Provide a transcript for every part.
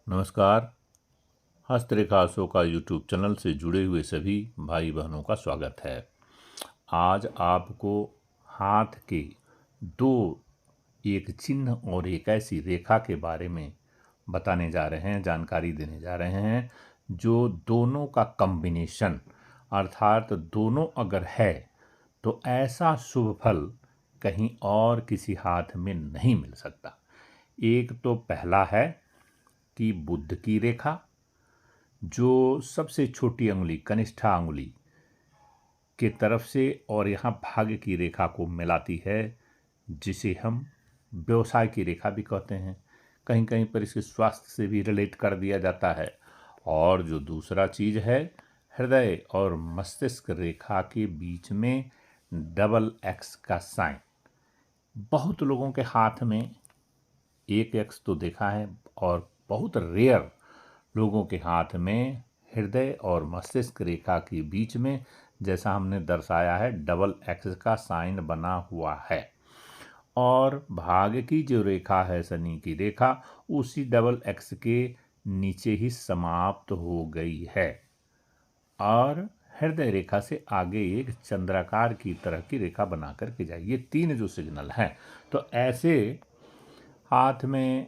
नमस्कार। हस्तरेखा Ashoka YouTube channel से जुड़े हुए सभी भाई बहनों का स्वागत है। आज आपको हाथ के दो, एक चिन्ह और एक ऐसी रेखा के बारे में बताने जा रहे हैं, जानकारी देने जा रहे हैं, जो दोनों का कॉम्बिनेशन अर्थात दोनों अगर है तो ऐसा शुभ फल कहीं और किसी हाथ में नहीं मिल सकता। एक तो पहला है कि बुध की रेखा, जो सबसे छोटी अंगुली कनिष्ठा अंगुली के तरफ से और यहाँ भाग्य की रेखा को मिलाती है, जिसे हम व्यवसाय की रेखा भी कहते हैं। कहीं कहीं पर इसे स्वास्थ्य से भी रिलेट कर दिया जाता है। और जो दूसरा चीज है, हृदय और मस्तिष्क रेखा के बीच में डबल एक्स का साइन। बहुत लोगों के हाथ में एक एक्स तो देखा है, और बहुत रेयर लोगों के हाथ में हृदय और मस्तिष्क रेखा के बीच में, जैसा हमने दर्शाया है, डबल एक्स का साइन बना हुआ है। और भाग्य की जो रेखा है, शनि की रेखा, उसी डबल एक्स के नीचे ही समाप्त हो गई है और हृदय रेखा से आगे एक चंद्राकार की तरह की रेखा बना करके जाए। ये तीन जो सिग्नल हैं, तो ऐसे हाथ में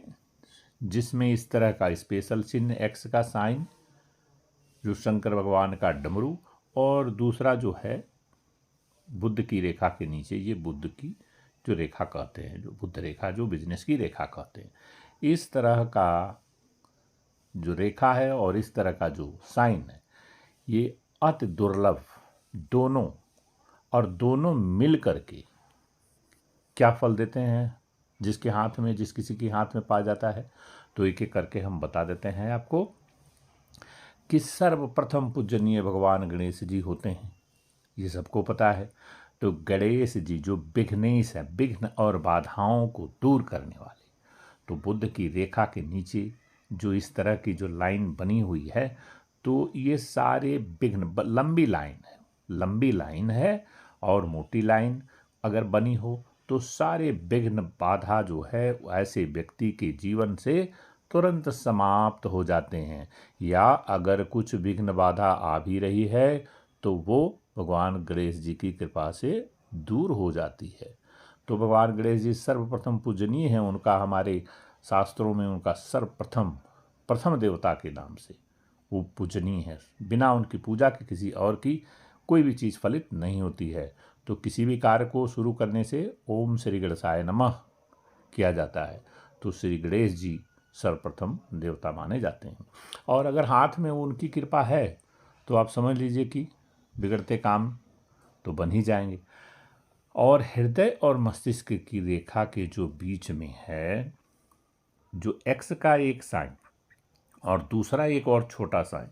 जिसमें इस तरह का स्पेशल चिन्ह एक्स का साइन, जो शंकर भगवान का डमरू, और दूसरा जो है बुध की रेखा के नीचे, ये बुध की जो रेखा कहते हैं, जो बुध रेखा, जो बिजनेस की रेखा कहते हैं, इस तरह का जो रेखा है और इस तरह का जो साइन है, ये अति दुर्लभ दोनों, और दोनों मिल करके क्या फल देते हैं जिसके हाथ में, जिस किसी के हाथ में पाया जाता है, तो एक एक करके हम बता देते हैं आपको कि सर्वप्रथम पूजनीय भगवान गणेश जी होते हैं, ये सबको पता है। तो गणेश जी जो विघ्नेश है, विघ्न और बाधाओं को दूर करने वाले, तो बुध की रेखा के नीचे जो इस तरह की जो लाइन बनी हुई है, तो ये सारे विघ्न, लंबी लाइन है और मोटी लाइन अगर बनी हो तो सारे विघ्न बाधा जो है ऐसे व्यक्ति के जीवन से तुरंत समाप्त हो जाते हैं। या अगर कुछ विघ्न बाधा आ भी रही है तो वो भगवान गणेश जी की कृपा से दूर हो जाती है। तो भगवान गणेश जी सर्वप्रथम पूजनीय हैं, उनका हमारे शास्त्रों में उनका सर्वप्रथम, प्रथम देवता के नाम से वो पूजनीय है। बिना उनकी पूजा के किसी और की कोई भी चीज़ फलित नहीं होती है। तो किसी भी कार्य को शुरू करने से ओम श्री गणेशाय नमः किया जाता है। तो श्री गणेश जी सर्वप्रथम देवता माने जाते हैं। और अगर हाथ में उनकी कृपा है तो आप समझ लीजिए कि बिगड़ते काम तो बन ही जाएंगे। और हृदय और मस्तिष्क की रेखा के जो बीच में है, जो एक्स का एक साइन और दूसरा एक और छोटा साइन,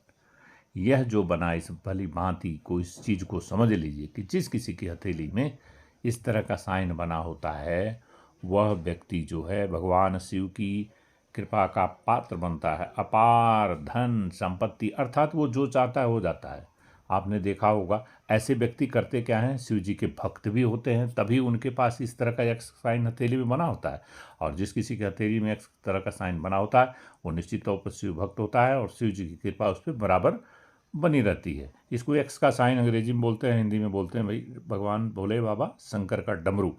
यह जो बना, इस भली भांति को इस चीज़ को समझ लीजिए कि जिस किसी की हथेली में इस तरह का साइन बना होता है, वह व्यक्ति जो है भगवान शिव की कृपा का पात्र बनता है। अपार धन संपत्ति, अर्थात वो जो चाहता है हो जाता है। आपने देखा होगा ऐसे व्यक्ति करते क्या हैं, शिव जी के भक्त भी होते हैं, तभी उनके पास इस तरह का एक साइन हथेली में बना होता है। और जिस किसी की हथेली में एक तरह का साइन बना होता है, वो निश्चित तौर पर शिव भक्त होता है और शिव जी की कृपा उस पर बराबर बनी रहती है। इसको एक्स का साइन अंग्रेजी में बोलते हैं, हिंदी में बोलते हैं भाई भगवान भोले बाबा शंकर का डमरू।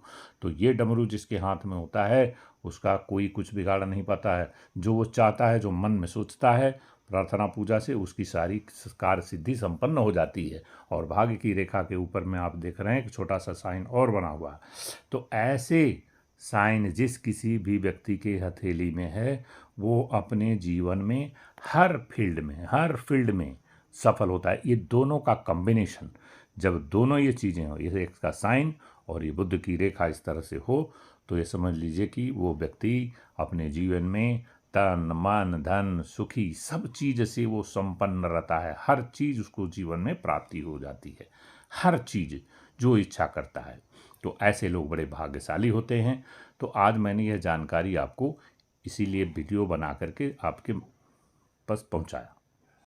तो ये डमरू जिसके हाथ में होता है, उसका कोई कुछ बिगाड़ नहीं पाता है। जो वो चाहता है, जो मन में सोचता है, प्रार्थना पूजा से उसकी सारी कार्य सिद्धि संपन्न हो जाती है। और भाग्य की रेखा के ऊपर में आप देख रहे हैं एक छोटा सा साइन और बना हुआ है। तो ऐसे साइन जिस किसी भी व्यक्ति के हथेली में है, वो अपने जीवन में हर फील्ड में सफल होता है। ये दोनों का कॉम्बिनेशन, जब दोनों ये चीज़ें हो, ये एक का साइन और ये बुध की रेखा इस तरह से हो, तो ये समझ लीजिए कि वो व्यक्ति अपने जीवन में तन मन धन सुखी सब चीज़ से वो संपन्न रहता है। हर चीज़ उसको जीवन में प्राप्ति हो जाती है, हर चीज़ जो इच्छा करता है। तो ऐसे लोग बड़े भाग्यशाली होते हैं। तो आज मैंने यह जानकारी आपको इसीलिए वीडियो बना करके आपके पास पहुंचाया।